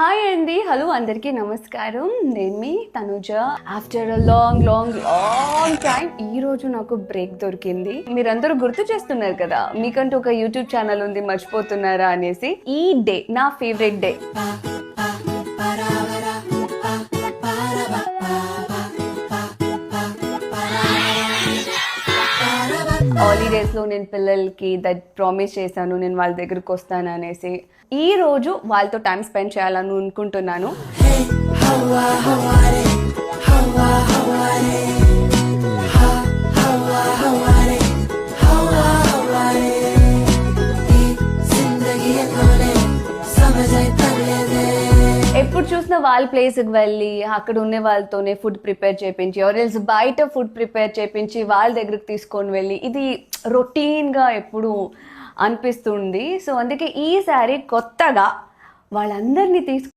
Hi అండి, hello అందరికీ నమస్కారం. నేను మీ Tanuja. After a long long long time ఈ రోజు నాకు బ్రేక్ దొరికింది. మీరందరూ గుర్తు చేస్తున్నారు కదా, మీకంటూ ఒక యూట్యూబ్ ఛానల్ ఉంది, మర్చిపోతున్నారా అనేసి. ఈ డే నా ఫేవరెట్ డే. హాలిడేస్ లో నేను పిల్లలకి ప్రామిస్ చేశాను, నేను వాళ్ళ దగ్గరకు వస్తాను అనేసి. ఈ రోజు వాళ్ళతో టైం స్పెండ్ చేయాలని అనుకుంటున్నాను. ఎప్పుడు చూసినా వాళ్ళ ప్లేస్కి వెళ్ళి అక్కడ ఉన్న వాళ్ళతోనే ఫుడ్ ప్రిపేర్ చేయించి ఆర్ఎల్స్ బయట ఫుడ్ ప్రిపేర్ చేయించి వాళ్ళ దగ్గరికి తీసుకొని వెళ్ళి ఇది రొటీన్గా ఎప్పుడు అనిపిస్తుంది. సో అందుకే ఈసారి కొత్తగా వాళ్ళందరినీ